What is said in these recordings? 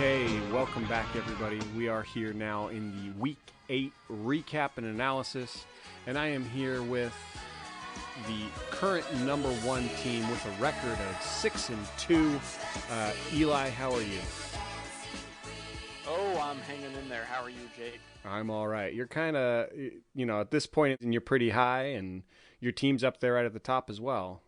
Okay, welcome back, everybody. We are here now in the Week 8 recap and analysis, and I am here with the current number 1 team with a record of 6-2. Eli, how are you? Oh, I'm hanging in there. How are you, Jake? I'm all right. You're kind of, at this point, you're pretty high, and your team's up there right at the top as well.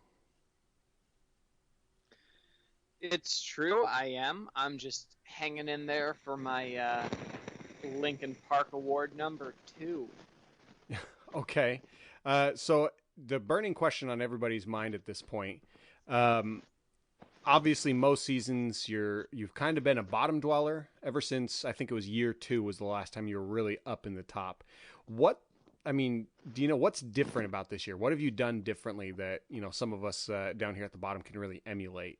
It's true, I am. I'm just hanging in there for my Lincoln Park Award number 2. Okay. So the burning question on everybody's mind at this point, um, obviously most seasons you've kind of been a bottom dweller ever since I think it was year 2 was the last time you were really up in the top. Do you know what's different about this year? What have you done differently that, some of us down here at the bottom can really emulate?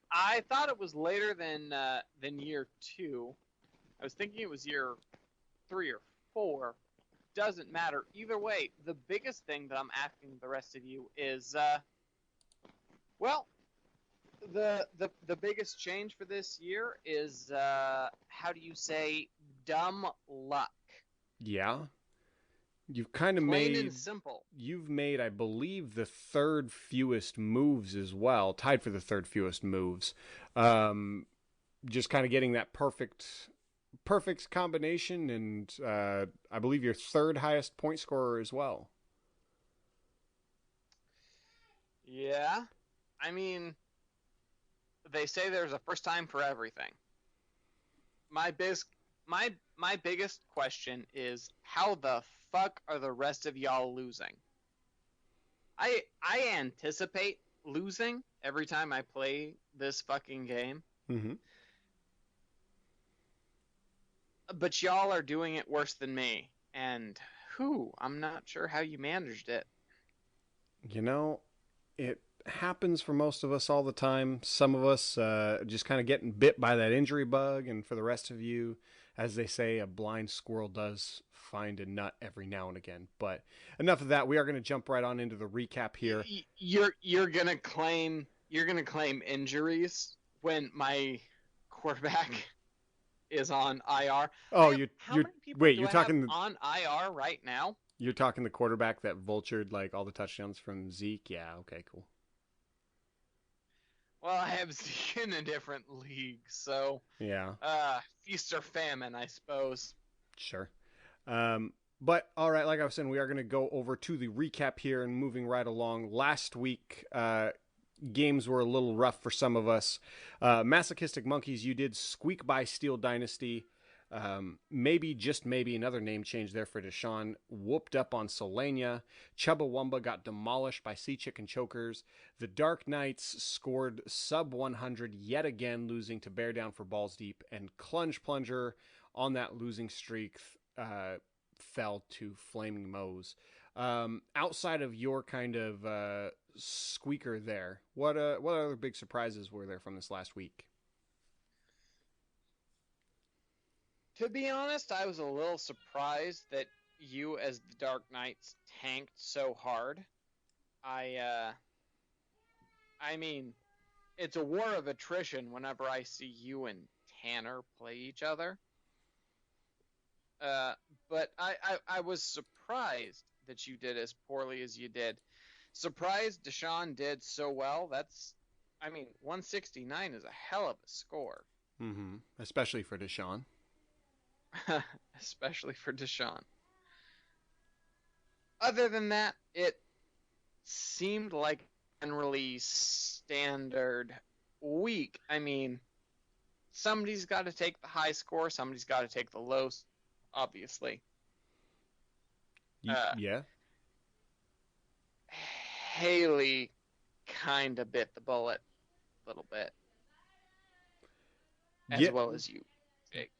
I thought it was later than year 2. I was thinking it was year 3 or 4. Doesn't matter. Either way, the biggest thing that I'm asking the rest of you is, well, the biggest change for this year is, how do you say, dumb luck? Yeah. You've kind of Plain made and simple. You've made, I believe, the third fewest moves as well, tied for the third fewest moves. Just kind of getting that perfect combination, and I believe your third highest point scorer as well. Yeah. I mean, they say there's a first time for everything. My biz my biggest question is how the fuck are the rest of y'all losing? I anticipate losing every time I play this fucking game, Mm-hmm. but y'all are doing it worse than me. And I'm not sure how you managed it. You know, it happens for most of us all the time. Some of us just kind of getting bit by that injury bug, and for the rest of you, as they say, a blind squirrel does find a nut every now and again. But enough of that. We are going to jump right on into the recap here. You're gonna claim injuries when my quarterback is on IR. Oh, How many people wait, do I have on IR right now? you're talking the quarterback that vultured like all the touchdowns from Zeke. Yeah, okay, cool. Well, I have Zeke in a different league, so Yeah, feast or famine, I suppose. sure. But all right, like I was saying, we are going to go over to the recap here and moving right along. Last week, games were a little rough for some of us. Masochistic Monkeys, you did squeak by Steel Dynasty. Maybe, just maybe, another name change there for Deshaun. Whooped up on Solania. Chubbawamba got demolished by Sea Chicken Chokers. The Dark Knights scored sub 100 yet again, losing to Bear Down for Balls Deep. And Clunge Plunger on that losing streak fell to Flaming Moe's. Outside of your kind of squeaker there, what other big surprises were there from this last week? To be honest, I was a little surprised that you, as the Dark Knights, tanked so hard. I, I mean, it's a war of attrition whenever I see you and Tanner play each other. But I was surprised that you did as poorly as you did. Surprised Deshaun did so well. 169 is a hell of a score. Mm-hmm. Especially for Deshaun. Especially for Deshaun. Other than that, it seemed like a generally standard week. I mean, somebody's got to take the high score, somebody's got to take the low, obviously. Yeah. Haley kind of bit the bullet a little bit, as Yeah. well as you, Jake.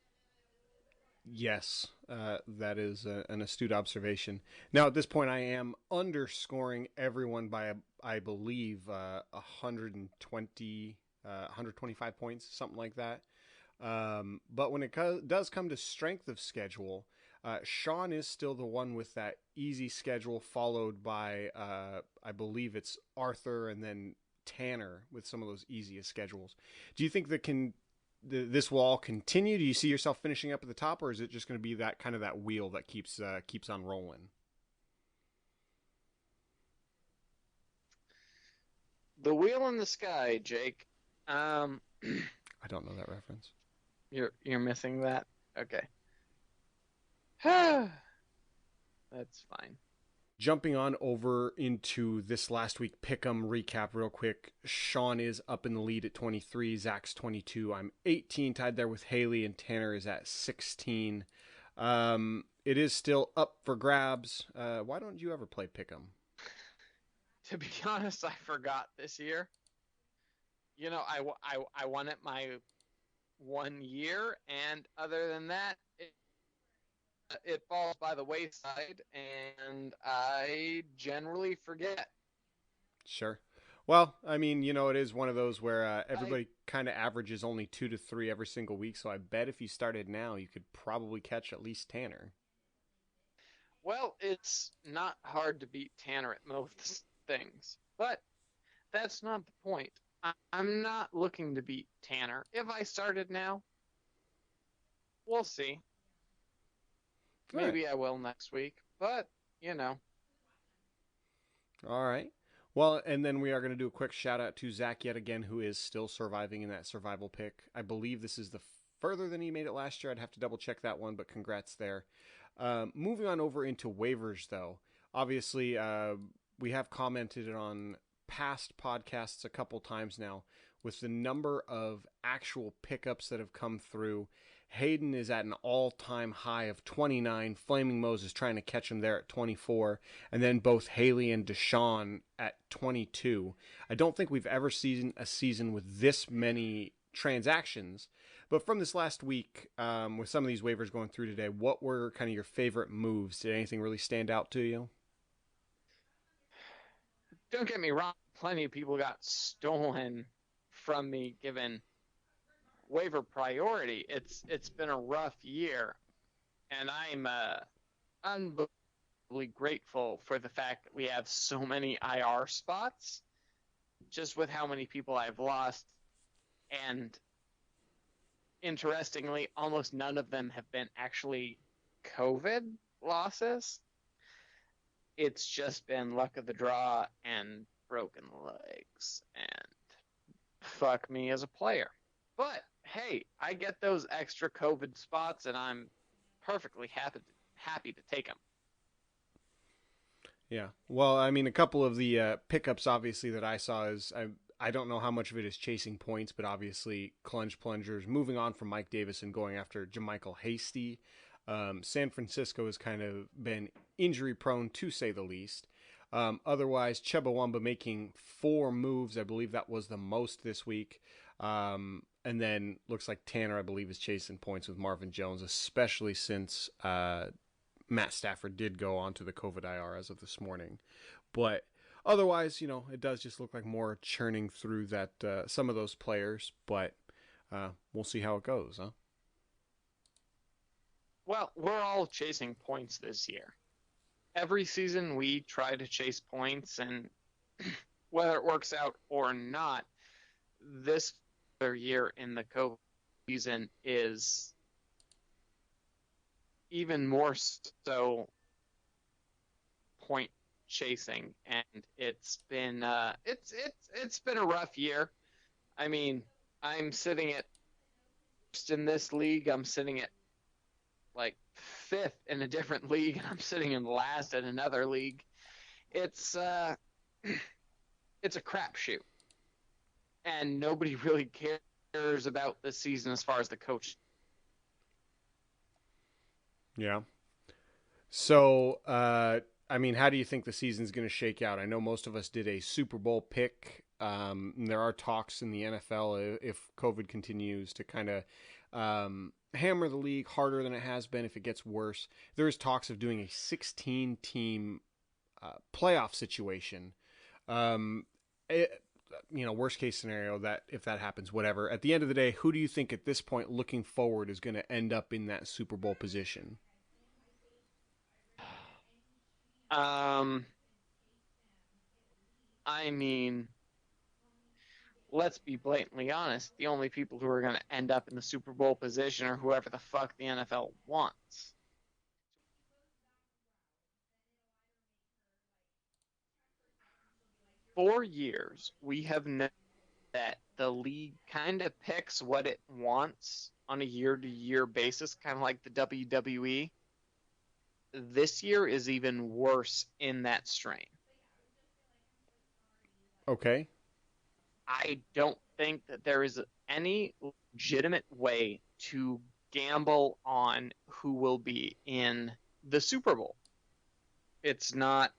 Yes, that is an astute observation. Now, at this point, I am underscoring everyone by, I believe, 120, 125 points, something like that. But when it does come to strength of schedule, Sean is still the one with that easy schedule, followed by, I believe it's Arthur and then Tanner with some of those easiest schedules. Do you think this will all continue? Do you see yourself finishing up at the top, or is it just going to be that kind of that wheel that keeps on rolling? The wheel in the sky, Jake. Um, I don't know that reference. you're missing that. Okay. That's fine. Jumping on over into this last week pick'em recap real quick. Sean is up in the lead at 23. Zach's 22. I'm 18, tied there with Haley, and Tanner is at 16. It is still up for grabs. Why don't you ever play pick'em? To be honest, I forgot this year. You know, I won it my 1 year, and other than that, it falls by the wayside, and I generally forget. Sure. Well, I mean, it is one of those where I everybody kind of averages only 2 to 3 every single week. So I bet if you started now, you could probably catch at least Tanner. Well, it's not hard to beat Tanner at most things, but that's not the point. I'm not looking to beat Tanner. If I started now, we'll see. All right. Maybe I will next week, but you know. All right. Well, and then we are going to do a quick shout out to Zach yet again, who is still surviving in that survival pick. I believe this is the further than he made it last year. I'd have to double check that one, but congrats there. Moving on over into waivers, though. Obviously, we have commented on past podcasts a couple times now with the number of actual pickups that have come through. Hayden is at an all-time high of 29. Flaming Moses trying to catch him there at 24. And then both Haley and Deshaun at 22. I don't think we've ever seen a season with this many transactions. But from this last week, with some of these waivers going through today, what were kind of your favorite moves? Did anything really stand out to you? Don't get me wrong, plenty of people got stolen from me given waiver priority. It's been a rough year, and I'm unbelievably grateful for the fact that we have so many IR spots, just with how many people I've lost. And interestingly, almost none of them have been actually COVID losses. It's just been luck of the draw and broken legs and fuck me as a player. But hey, I get those extra COVID spots, and I'm perfectly happy to take them. Yeah. Well, I mean, a couple of the pickups, obviously, that I saw is I don't know how much of it is chasing points, but obviously, Clunge Plungers moving on from Mike Davis and going after Jamichael Hasty. San Francisco has kind of been injury prone, to say the least. Otherwise, Chumbawamba making 4 moves. I believe that was the most this week. And then looks like Tanner, I believe, is chasing points with Marvin Jones, especially since Matt Stafford did go on to the COVID IR as of this morning. But otherwise, it does just look like more churning through that some of those players. But we'll see how it goes, huh? Well, we're all chasing points this year. Every season we try to chase points, and whether it works out or not, this year in the COVID season is even more so point chasing, and it's been it's been a rough year. I mean, I'm sitting at first in this league. I'm sitting at like 5th in a different league, and I'm sitting in last in another league. It's it's a crapshoot, and nobody really cares about this season as far as the coach. Yeah. So, I mean, how do you think the season's going to shake out? I know most of us did a Super Bowl pick. There are talks in the NFL if COVID continues to kind of hammer the league harder than it has been, if it gets worse. There is talks of doing a 16-team playoff situation. Worst case scenario, that if that happens, whatever. At the end of the day, who do you think at this point, looking forward, is going to end up in that Super Bowl position? I mean, let's be blatantly honest, the only people who are going to end up in the Super Bowl position are whoever the fuck the NFL wants. For years, we have known that the league kind of picks what it wants on a year-to-year basis, kind of like the WWE. This year is even worse in that strain. Okay. I don't think that there is any legitimate way to gamble on who will be in the Super Bowl. It's not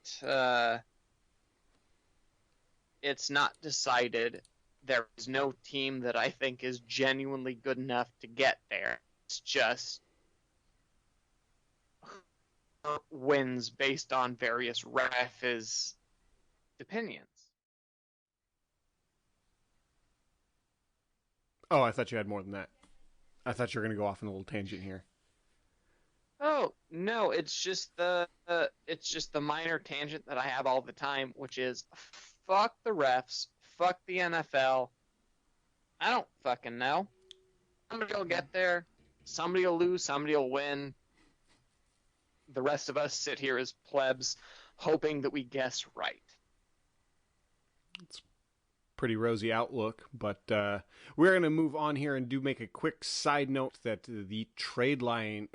it's not decided. There is no team that I think is genuinely good enough to get there. It's just who wins based on various refs' opinions. Oh, I thought you had more than that. I thought you were going to go off on a little tangent here. Oh, no, it's just the minor tangent that I have all the time, which is fuck the refs, fuck the NFL. I don't fucking know. Somebody will get there, somebody will lose, somebody will win. The rest of us sit here as plebs hoping that we guess right. It's pretty rosy outlook, but we're going to move on here and make a quick side note that the trade deadline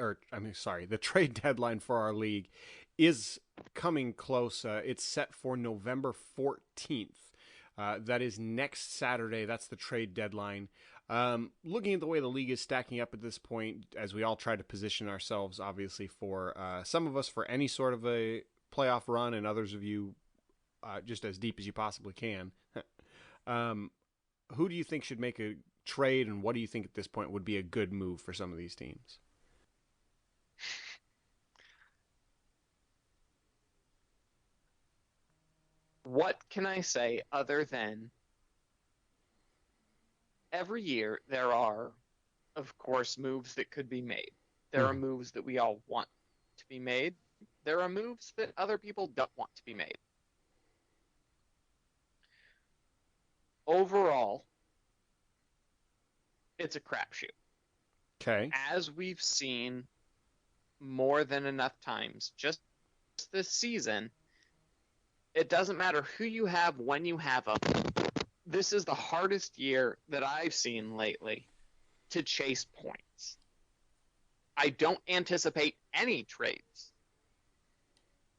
for our league is coming close. It's set for November 14th. That is next Saturday. That's the trade deadline. Looking at the way the league is stacking up at this point, as we all try to position ourselves, obviously, for some of us for any sort of a playoff run, and others of you just as deep as you possibly can. Who do you think should make a trade, and what do you think at this point would be a good move for some of these teams? What can I say other than every year there are, of course, moves that could be made. There are moves that we all want to be made. There are moves that other people don't want to be made. Overall, it's a crapshoot. Okay. As we've seen more than enough times, just this season, it doesn't matter who you have when you have them. This is the hardest year that I've seen lately to chase points. I don't anticipate any trades.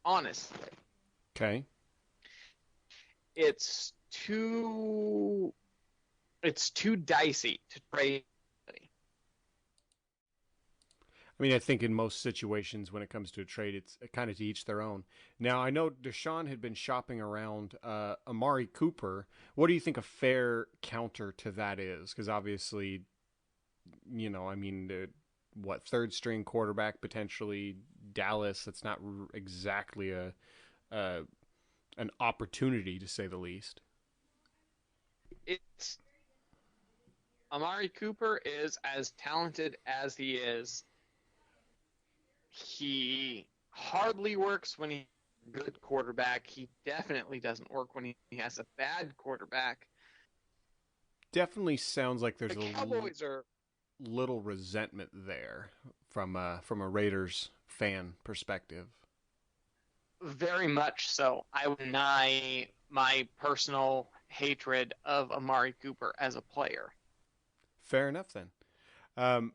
Honestly. Okay. It's too dicey to trade. I mean, I think in most situations when it comes to a trade, it's kind of to each their own. Now, I know Deshaun had been shopping around Amari Cooper. What do you think a fair counter to that is? Because obviously, I mean, third string quarterback potentially, Dallas. That's not exactly an opportunity, to say the least. It's Amari Cooper is as talented as he is. He hardly works when he's a good quarterback. He definitely doesn't work when he has a bad quarterback. Definitely sounds like there's The Cowboys are little resentment there from a Raiders fan perspective. Very much so. I would deny my personal hatred of Amari Cooper as a player. Fair enough, then.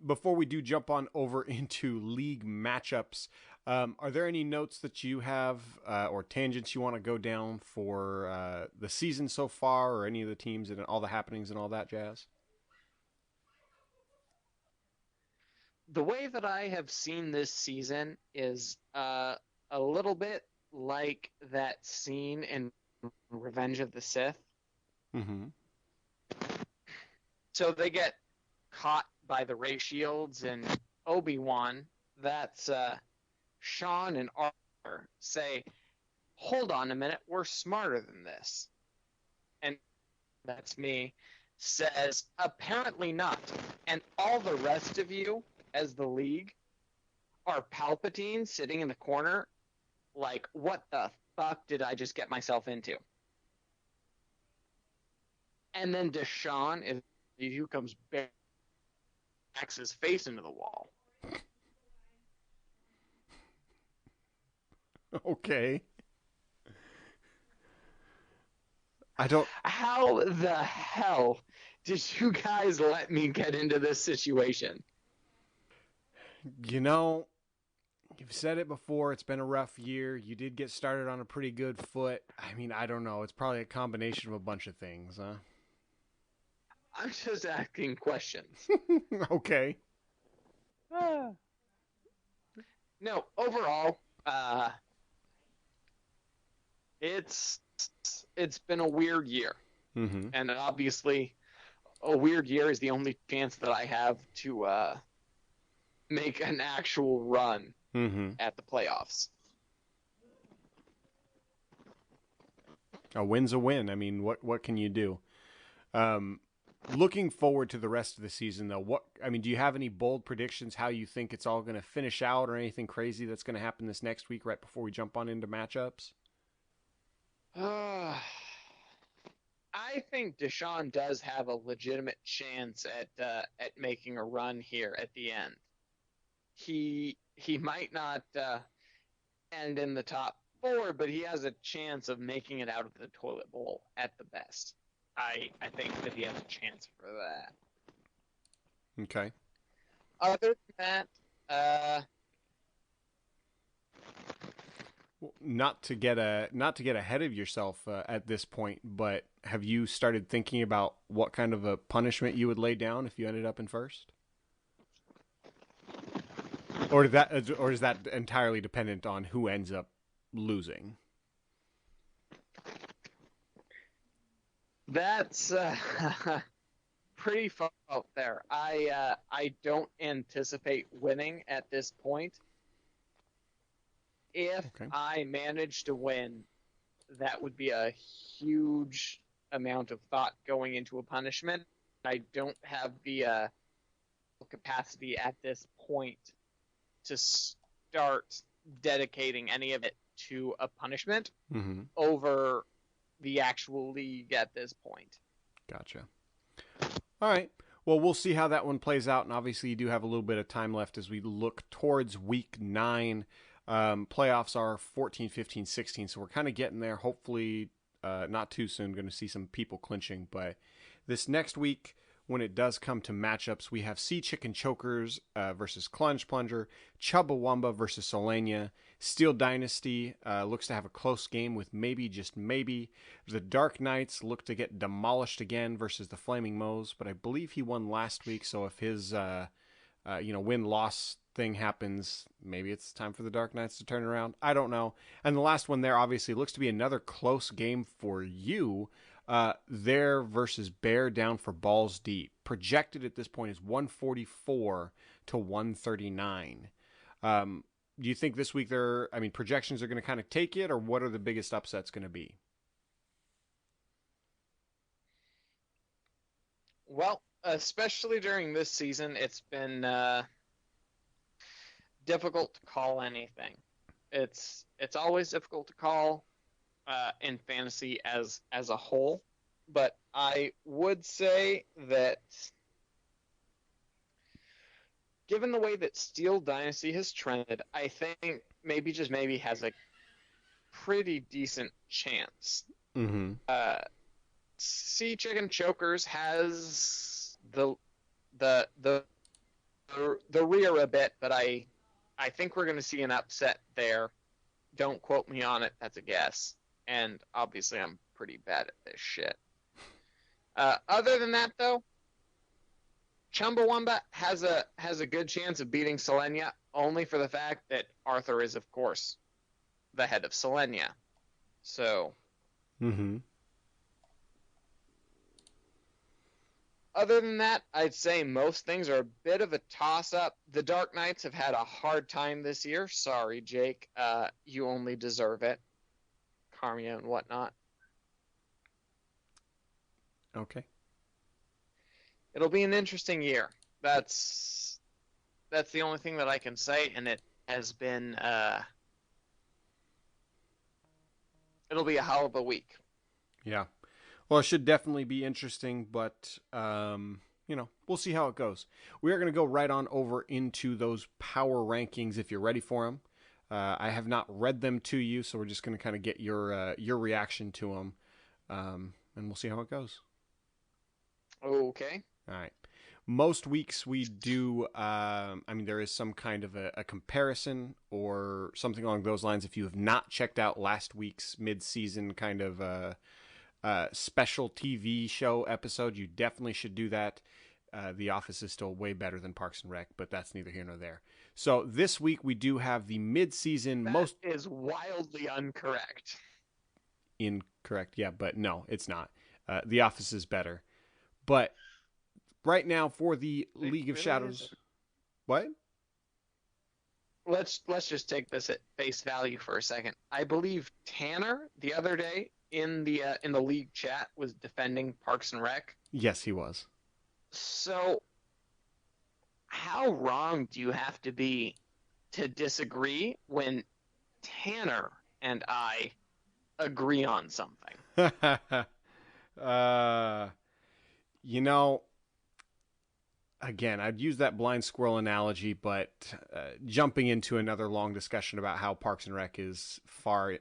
Before we do jump on over into league matchups, are there any notes that you have or tangents you want to go down for the season so far, or any of the teams and all the happenings and all that jazz? The way that I have seen this season is a little bit like that scene in Revenge of the Sith. Mm-hmm. So they get caught by the Ray Shields and Obi-Wan. That's Sean and Arthur say, hold on a minute, we're smarter than this. And that's me, says, apparently not. And all the rest of you, as the league, are Palpatine sitting in the corner like, what the fuck did I just get myself into? And then Deshaun is who comes back, backs his face into the wall. Okay. I don't. How the hell did you guys let me get into this situation? You know, you've said it before. It's been a rough year. You did get started on a pretty good foot. I mean, I don't know. It's probably a combination of a bunch of things, huh? I'm just asking questions. Okay. No, overall, it's it's been a weird year, Mm-hmm. and obviously, a weird year is the only chance that I have to make an actual run Mm-hmm. at the playoffs. A win's a win. I mean, what can you do? Um, Looking forward to the rest of the season, though, do you have any bold predictions how you think it's all going to finish out, or anything crazy that's going to happen this next week right before we jump on into matchups? Uh, I think Deshaun does have a legitimate chance at making a run here at the end. He might not end in the top four, but he has a chance of making it out of the toilet bowl at the best. I think that he has a chance for that. Okay. Other than that, Well, not to get ahead of yourself at this point, but have you started thinking about what kind of a punishment you would lay down if you ended up in first? Or is that entirely dependent on who ends up losing? that's pretty far out there. I don't anticipate winning at this point. If Okay. I manage to win, that would be a huge amount of thought going into a punishment. I don't have the capacity at this point to start dedicating any of it to a punishment Mm-hmm. over the actual league at this point. Gotcha. All right. Well, we'll see how that one plays out, and obviously you do have a little bit of time left as we look towards week 9. Playoffs are 14, 15, 16, so we're kind of getting there. Hopefully, not too soon. Going to see some people clinching, but this next week, when it does come to matchups, we have Sea Chicken Chokers versus Clunge Plunger, Chubbawamba versus Solania. Steel Dynasty looks to have a close game with maybe, just maybe. The Dark Knights look to get demolished again versus the Flaming Moes, but I believe he won last week, so if his win-loss thing happens, maybe it's time for the Dark Knights to turn around. I don't know. And the last one there obviously looks to be another close game for you. There versus Bear down for balls deep. Projected at this point is 144 to 139. Do you think this week projections are going to kind of take it, or what are the biggest upsets going to be? Well, especially during this season, it's been difficult to call anything. It's always difficult to call in fantasy as a whole, but I would say that given the way that Steel Dynasty has trended, I think maybe just maybe has a pretty decent chance. Mm-hmm. Sea Chicken Chokers has the rear a bit, but I think we're going to see an upset there. Don't quote me on it. That's a guess. And obviously, I'm pretty bad at this shit. Other than that, though, Chumbawamba has a good chance of beating Selenia only for the fact that Arthur is, of course, the head of Selenia. So, Mm-hmm. other than that, I'd say most things are a bit of a toss-up. The Dark Knights have had a hard time this year. Sorry, Jake. You only deserve it. Carmia and whatnot. Okay. It'll be an interesting year. That's the only thing that I can say, and it has been it'll be a hell of a week. Yeah. Well, it should definitely be interesting, but we'll see how it goes. We are going to go right on over into those power rankings if you're ready for them. I have not read them to you, so we're just going to kind of get your reaction to them, and we'll see how it goes. Okay. All right. Most weeks we do. There is some kind of a comparison or something along those lines. If you have not checked out last week's mid-season kind of special TV show episode, you definitely should do that. The Office is still way better than Parks and Rec, but that's neither here nor there. So this week we do have the mid-season That is wildly incorrect. Incorrect, yeah, but no, it's not. The Office is better, but right now for the League of really Shadows, isn't. what? Let's just take this at face value for a second. I believe Tanner the other day in the league chat was defending Parks and Rec. Yes, he was. So how wrong do you have to be to disagree when Tanner and I agree on something? uh, you know, again, I'd use that blind squirrel analogy, but jumping into another long discussion about how Parks and Rec is far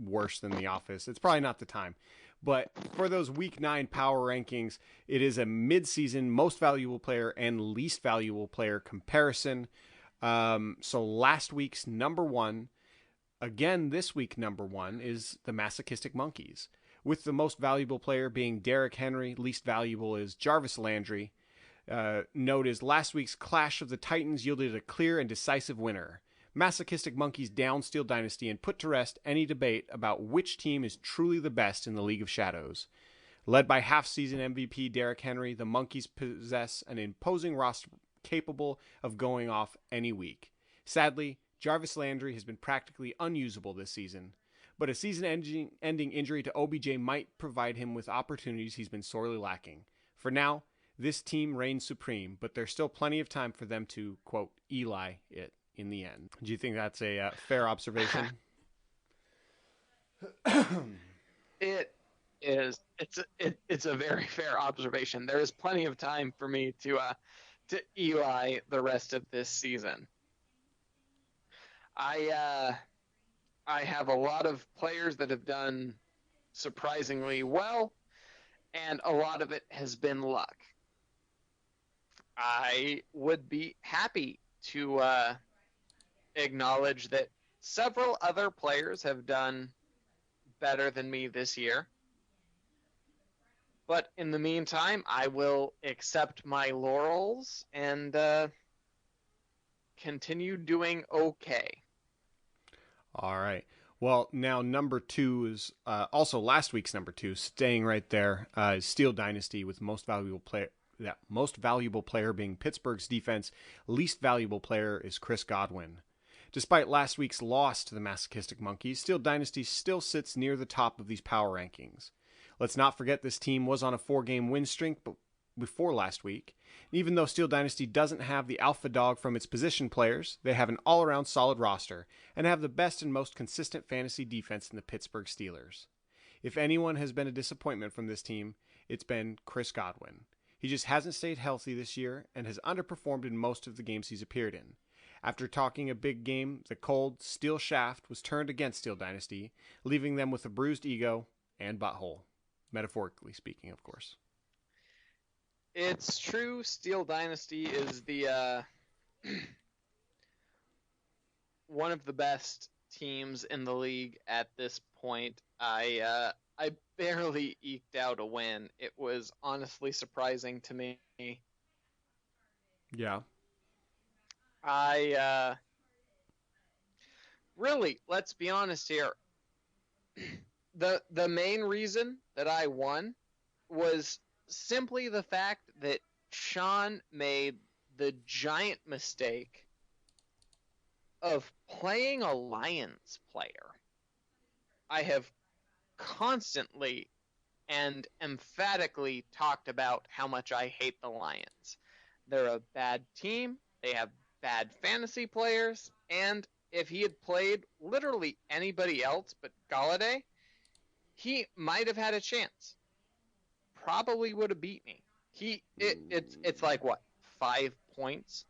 worse than The Office, it's probably not the time. But for those Week 9 power rankings, it is a mid-season most valuable player and least valuable player comparison. So last week's number one, again this week number one, is the Masochistic Monkeys, with the most valuable player being Derrick Henry, least valuable is Jarvis Landry. Note is last week's Clash of the Titans yielded a clear and decisive winner. Masochistic Monkeys down Steel Dynasty and put to rest any debate about which team is truly the best in the League of Shadows. Led by half-season MVP Derrick Henry, the Monkeys possess an imposing roster capable of going off any week. Sadly, Jarvis Landry has been practically unusable this season, but a season-ending injury to OBJ might provide him with opportunities he's been sorely lacking. For now, this team reigns supreme, but there's still plenty of time for them to, quote, Eli it in the end. Do you think that's a fair observation? It is. It's a very fair observation. There is plenty of time for me to Eli the rest of this season. I have a lot of players that have done surprisingly well, and a lot of it has been luck. I would be happy to acknowledge that several other players have done better than me this year. But in the meantime, I will accept my laurels and continue doing okay. All right. Well, now number two is also last week's number two, staying right there, is Steel Dynasty with most valuable player. That most valuable player being Pittsburgh's defense. Least valuable player is Chris Godwin. Despite last week's loss to the Masochistic Monkeys, Steel Dynasty still sits near the top of these power rankings. Let's not forget this team was on a 4-game win streak before last week. Even though Steel Dynasty doesn't have the alpha dog from its position players, they have an all-around solid roster and have the best and most consistent fantasy defense in the Pittsburgh Steelers. If anyone has been a disappointment from this team, it's been Chris Godwin. He just hasn't stayed healthy this year and has underperformed in most of the games he's appeared in. After talking a big game, the cold, steel shaft was turned against Steel Dynasty, leaving them with a bruised ego and butthole. Metaphorically speaking, of course. It's true, Steel Dynasty is the one of the best teams in the league at this point. I barely eked out a win. It was honestly surprising to me. Yeah. Really, let's be honest here. The main reason that I won was simply the fact that Sean made the giant mistake of playing a Lions player. I have constantly and emphatically talked about how much I hate the Lions. They're a bad team, they have bad fantasy players, and if he had played literally anybody else but Galladay, he might have had a chance. probably would have beat me. It's like what, 5 points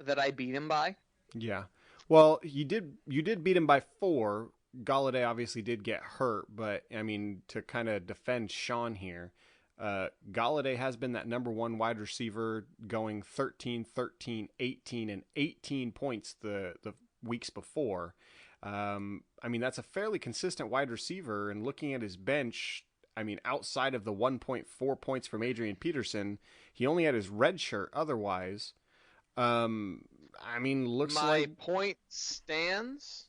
that I beat him by? Yeah. Well, you did beat him by 4. Galladay obviously did get hurt, but I mean, to kind of defend Sean here, Galladay has been that number one wide receiver, going 13, 13, 18, and 18 points the weeks before. I mean, that's a fairly consistent wide receiver, and looking at his bench, I mean, outside of the 1.4 points from Adrian Peterson, he only had his red shirt otherwise. I mean, looks My like point stands.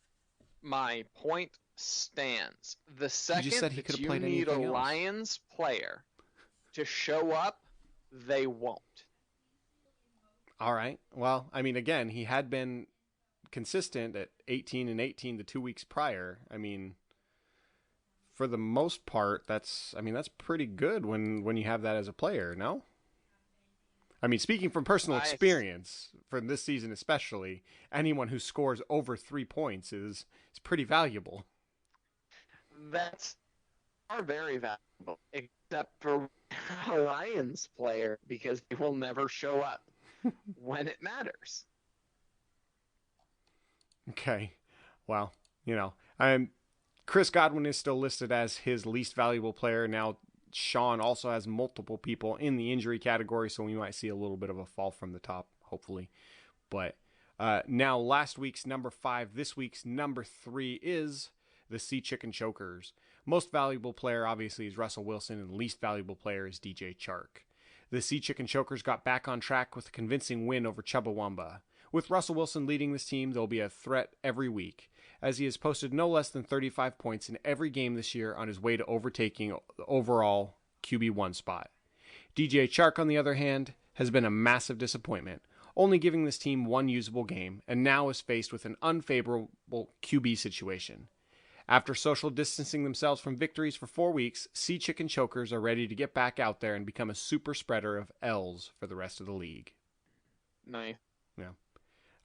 My point stands. The you just second said he could that have you played need a anything else. Lions player to show up, they won't. All right. Well, I mean, again, he had been consistent at 18 and 18 the 2 weeks prior. I mean, for the most part, that's pretty good when you have that as a player, no? I mean, speaking from personal experience, from this season especially, anyone who scores over 3 points is pretty valuable. That's are very valuable, except for a Lions player, because they will never show up when it matters. Okay. Well, Chris Godwin is still listed as his least valuable player. Now, Sean also has multiple people in the injury category, so we might see a little bit of a fall from the top, hopefully. But now, last week's number 5, this week's number 3 is the Sea Chicken Chokers. Most valuable player, obviously, is Russell Wilson, and least valuable player is DJ Chark. The Sea Chicken Chokers got back on track with a convincing win over Chubbawamba. With Russell Wilson leading this team, they'll be a threat every week, as he has posted no less than 35 points in every game this year on his way to overtaking the overall QB1 spot. DJ Chark, on the other hand, has been a massive disappointment, only giving this team one usable game, and now is faced with an unfavorable QB situation. After social distancing themselves from victories for 4 weeks, Sea Chicken Chokers are ready to get back out there and become a super spreader of L's for the rest of the league. Nice. Yeah.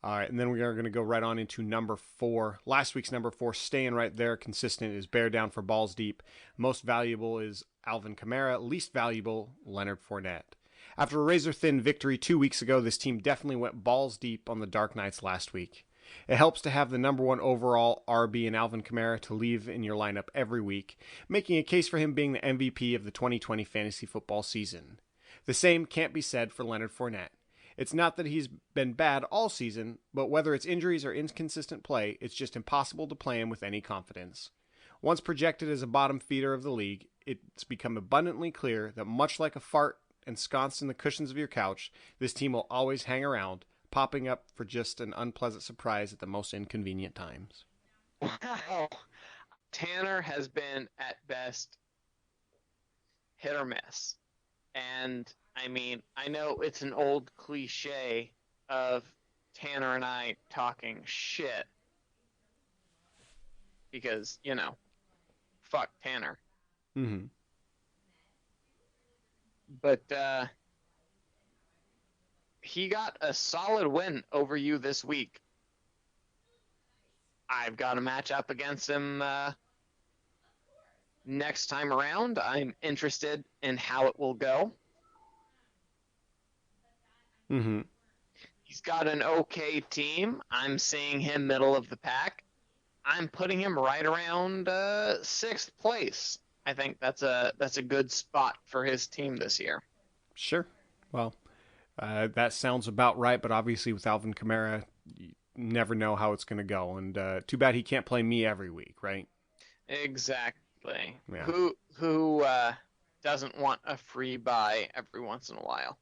All right, and then we are going to go right on into number 4. Last week's number 4, staying right there, consistent, is Bear Down for Balls Deep. Most valuable is Alvin Kamara. Least valuable, Leonard Fournette. After a razor-thin victory 2 weeks ago, this team definitely went balls deep on the Dark Knights last week. It helps to have the number 1 overall RB in Alvin Kamara to leave in your lineup every week, making a case for him being the MVP of the 2020 fantasy football season. The same can't be said for Leonard Fournette. It's not that he's been bad all season, but whether it's injuries or inconsistent play, it's just impossible to play him with any confidence. Once projected as a bottom feeder of the league, it's become abundantly clear that much like a fart ensconced in the cushions of your couch, this team will always hang around, popping up for just an unpleasant surprise at the most inconvenient times. Wow. Tanner has been, at best, hit or miss. And, I mean, I know it's an old cliche of Tanner and I talking shit. Because, fuck Tanner. Mm-hmm. But, he got a solid win over you this week. I've got a match up against him next time around. I'm interested in how it will go. Mm-hmm. He's got an okay team. I'm seeing him middle of the pack. I'm putting him right around 6th place. I think that's a good spot for his team this year. Sure. Well, that sounds about right, but obviously with Alvin Kamara, you never know how it's going to go. And too bad he can't play me every week, right? Exactly. Yeah. Who doesn't want a free buy every once in a while?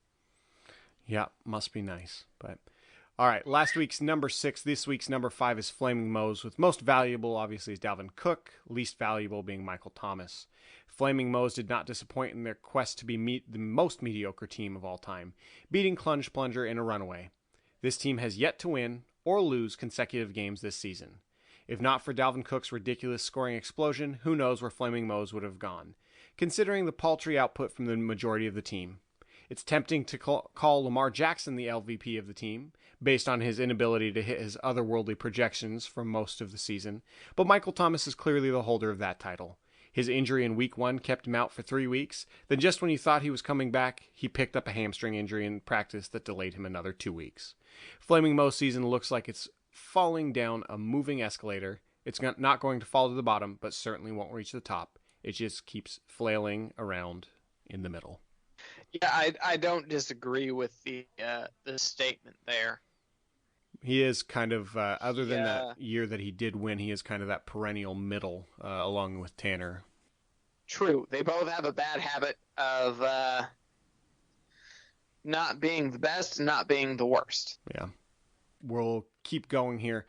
Yeah, must be nice. But all right, last week's number 6, this week's number 5 is Flaming Moe's, with most valuable, obviously, is Dalvin Cook, least valuable being Michael Thomas. Flaming Moe's did not disappoint in their quest to be the most mediocre team of all time, beating Clunge Plunger in a runaway. This team has yet to win or lose consecutive games this season. If not for Dalvin Cook's ridiculous scoring explosion, who knows where Flaming Moe's would have gone, considering the paltry output from the majority of the team. It's tempting to call Lamar Jackson the LVP of the team, based on his inability to hit his otherworldly projections from most of the season, but Michael Thomas is clearly the holder of that title. His injury in week 1 kept him out for 3 weeks. Then just when you thought he was coming back, he picked up a hamstring injury in practice that delayed him another 2 weeks. Flaming Moe's season looks like it's falling down a moving escalator. It's not going to fall to the bottom, but certainly won't reach the top. It just keeps flailing around in the middle. Yeah, I don't disagree with the statement there. He is kind of, other than that year that he did win, he is kind of that perennial middle, along with Tanner. True. They both have a bad habit of not being the best and not being the worst. Yeah. We'll keep going here.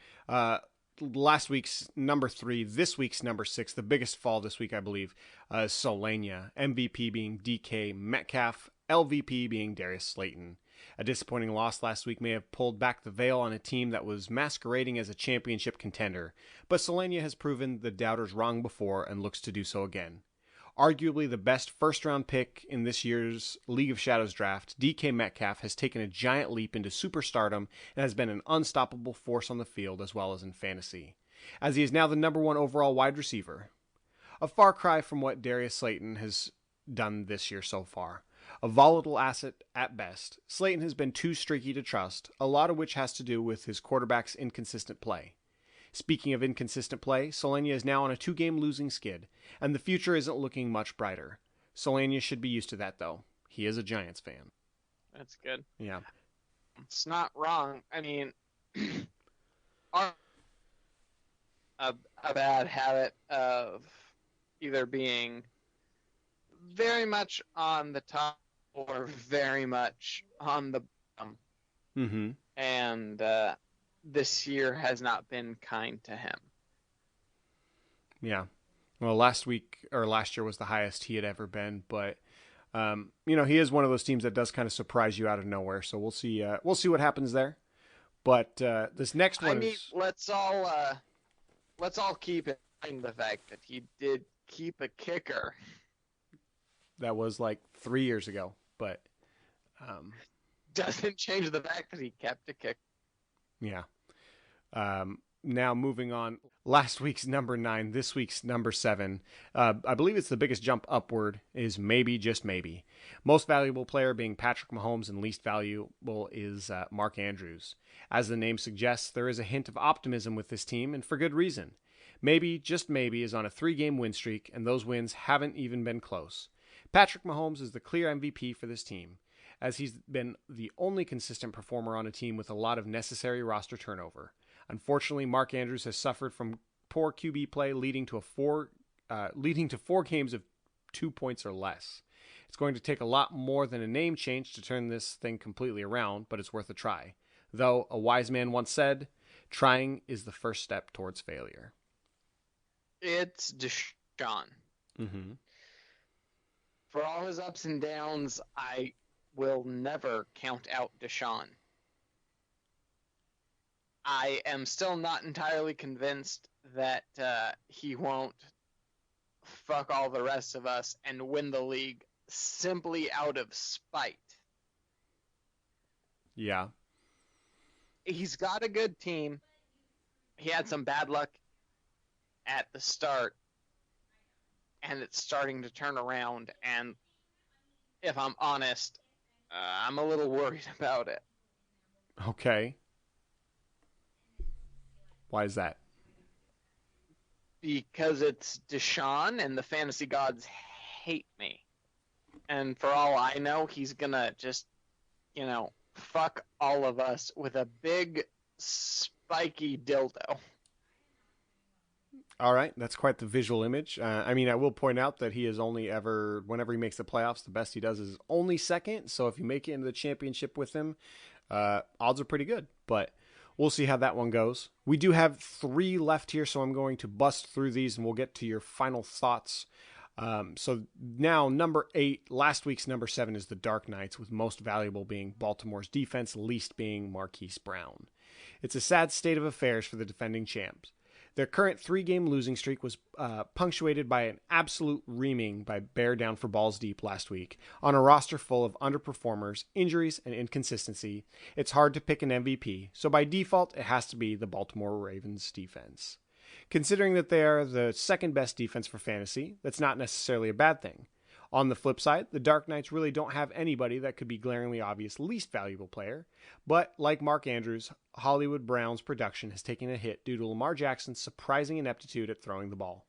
Last week's number 3, this week's number 6, the biggest fall this week, I believe, Solania. MVP being DK Metcalf, LVP being Darius Slayton. A disappointing loss last week may have pulled back the veil on a team that was masquerading as a championship contender, but Solania has proven the doubters wrong before and looks to do so again. Arguably the best first-round pick in this year's League of Shadows draft, DK Metcalf has taken a giant leap into superstardom and has been an unstoppable force on the field as well as in fantasy, as he is now the number 1 overall wide receiver. A far cry from what Darius Slayton has done this year so far. A volatile asset at best, Slayton has been too streaky to trust, a lot of which has to do with his quarterback's inconsistent play. Speaking of inconsistent play, Solania is now on a 2-game losing skid, and the future isn't looking much brighter. Solania should be used to that, though. He is a Giants fan. That's good. Yeah. It's not wrong. I mean, a bad habit of either being very much on the top or very much on the bottom. Mm-hmm. And this year has not been kind to him. Yeah. Well, last year was the highest he had ever been, but he is one of those teams that does kind of surprise you out of nowhere. So we'll see what happens there. But this next one let's all keep in mind the fact that he did keep a kicker. That was like 3 years ago, but doesn't change the fact that he kept a kick. Yeah. Now moving on, last week's number 9, this week's number 7. I believe it's the biggest jump upward is maybe, just maybe. Most valuable player being Patrick Mahomes and least valuable is Mark Andrews. As the name suggests, there is a hint of optimism with this team, and for good reason. Maybe, just maybe, is on a 3-game win streak, and those wins haven't even been close. Patrick Mahomes is the clear MVP for this team, as he's been the only consistent performer on a team with a lot of necessary roster turnover. Unfortunately, Mark Andrews has suffered from poor QB play, leading to 4 games of 2 points or less. It's going to take a lot more than a name change to turn this thing completely around, but it's worth a try. Though, a wise man once said, trying is the first step towards failure. It's Deshaun. Mm-hmm. For all his ups and downs, I will never count out Deshaun. I am still not entirely convinced that he won't fuck all the rest of us and win the league simply out of spite. Yeah. He's got a good team. He had some bad luck at the start, and it's starting to turn around, and if I'm honest, I'm a little worried about it. Okay. Why is that? Because it's Deshaun, and the fantasy gods hate me. And for all I know, he's gonna just, fuck all of us with a big, spiky dildo. All right, that's quite the visual image. I will point out that he is only ever, whenever he makes the playoffs, the best he does is only second. So if you make it into the championship with him, odds are pretty good. But we'll see how that one goes. We do have 3 left here, so I'm going to bust through these and we'll get to your final thoughts. So now number 8, last week's number 7 is the Dark Knights, with most valuable being Baltimore's defense, least being Marquise Brown. It's a sad state of affairs for the defending champs. Their current 3-game losing streak was punctuated by an absolute reaming by Bear Down for Balls Deep last week. On a roster full of underperformers, injuries, and inconsistency, it's hard to pick an MVP, so by default, it has to be the Baltimore Ravens defense. Considering that they are the second best defense for fantasy, that's not necessarily a bad thing. On the flip side, the Dark Knights really don't have anybody that could be glaringly obvious least valuable player, but like Mark Andrews, Hollywood Brown's production has taken a hit due to Lamar Jackson's surprising ineptitude at throwing the ball.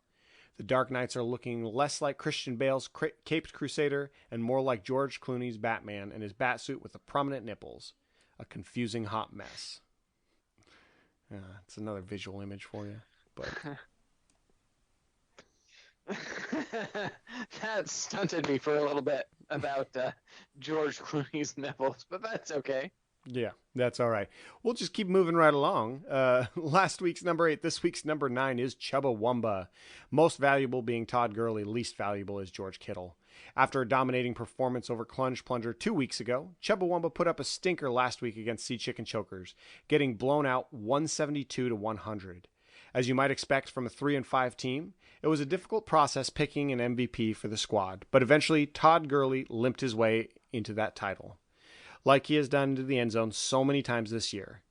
The Dark Knights are looking less like Christian Bale's Caped Crusader and more like George Clooney's Batman and his batsuit with the prominent nipples. A confusing hot mess. It's another visual image for you. But that stunted me for a little bit about George Clooney's nipples, but that's okay. Yeah, that's all right. We'll just keep moving right along. Last week's number 8, this week's number 9 is Chubbawamba. Most valuable being Todd Gurley, least valuable is George Kittle. After a dominating performance over Clunge Plunger 2 weeks ago, Chubbawamba put up a stinker last week against Sea Chicken Chokers, getting blown out 172 to 100. As you might expect from a 3-5 team, it was a difficult process picking an MVP for the squad, but eventually Todd Gurley limped his way into that title, like he has done to the end zone so many times this year.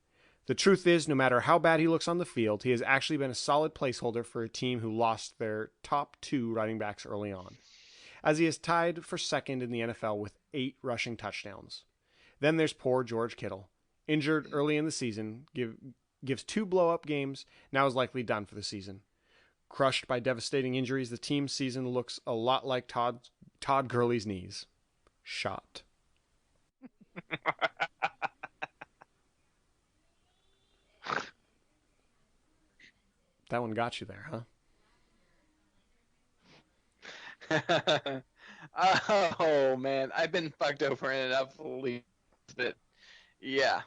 The truth is, no matter how bad he looks on the field, he has actually been a solid placeholder for a team who lost their top 2 running backs early on, as he is tied for second in the NFL with 8 rushing touchdowns. Then there's poor George Kittle, injured early in the season, gives 2 blow-up games, now is likely done for the season. Crushed by devastating injuries, the team's season looks a lot like Todd Gurley's knees. Shot. That one got you there, huh? Oh, man. I've been fucked over enough that, yeah.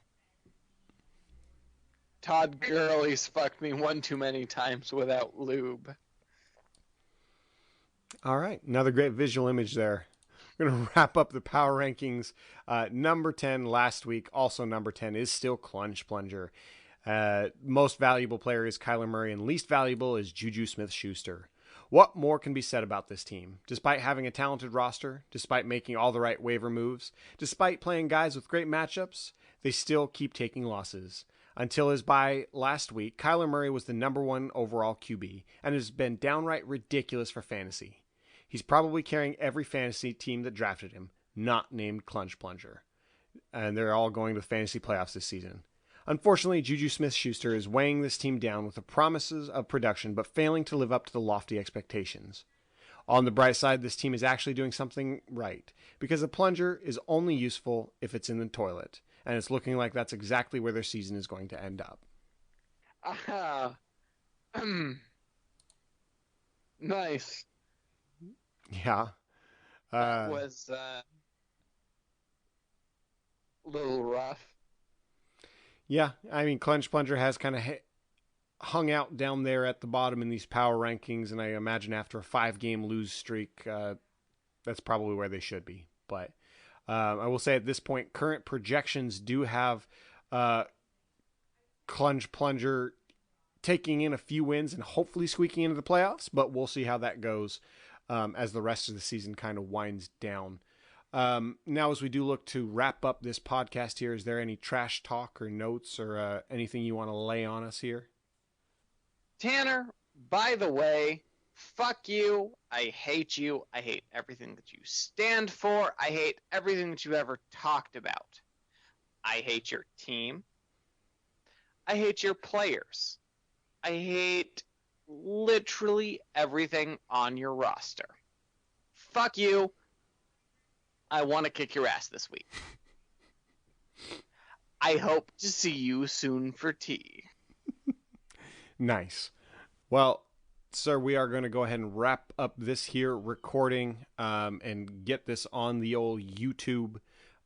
Todd Gurley's fucked me one too many times without lube. All right. Another great visual image there. We're going to wrap up the power rankings. Number 10 last week, also number 10, is still Clunge Plunger. Most valuable player is Kyler Murray, and least valuable is Juju Smith-Schuster. What more can be said about this team? Despite having a talented roster, despite making all the right waiver moves, despite playing guys with great matchups, they still keep taking losses. Until his bye last week, Kyler Murray was the number 1 overall QB and has been downright ridiculous for fantasy. He's probably carrying every fantasy team that drafted him, not named Clunge Plunger. And they're all going to the fantasy playoffs this season. Unfortunately, Juju Smith-Schuster is weighing this team down with the promises of production but failing to live up to the lofty expectations. On the bright side, this team is actually doing something right, because the plunger is only useful if it's in the toilet, and it's looking like that's exactly where their season is going to end up. Nice. Yeah. That was a little rough. Yeah, I mean, Clunge Plunger has kind of hung out down there at the bottom in these power rankings, and I imagine after a 5-game lose streak, that's probably where they should be. But I will say at this point, current projections do have Clunge Plunger taking in a few wins and hopefully squeaking into the playoffs, but we'll see how that goes as the rest of the season kind of winds down. Now, as we do look to wrap up this podcast here, is there any trash talk or notes or anything you want to lay on us here? Tanner, by the way, fuck you. I hate you. I hate everything that you stand for. I hate everything that you ever talked about. I hate your team. I hate your players. I hate literally everything on your roster. Fuck you. I want to kick your ass this week. I hope to see you soon for tea. Nice. Well, sir, we are going to go ahead and wrap up this here recording and get this on the old YouTube.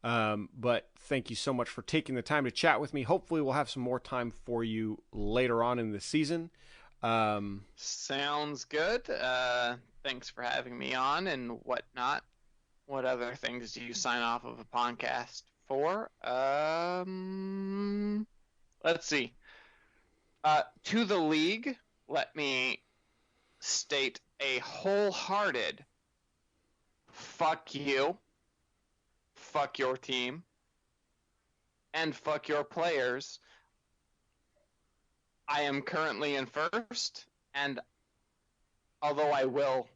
But thank you so much for taking the time to chat with me. Hopefully we'll have some more time for you later on in the season. Sounds good. Thanks for having me on and whatnot. What other things do you sign off of a podcast for? Let's see. To the league, let me state a wholehearted fuck you, fuck your team, and fuck your players I am currently in first, and although I will,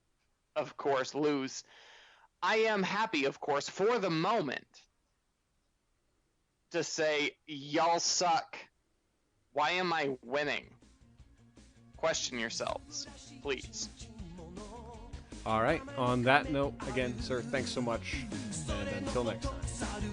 of course, lose, I am happy, of course, for the moment to say, y'all suck. Why am I winning? Question yourselves, please. All right. On that note, again, sir, thanks so much. And until next time.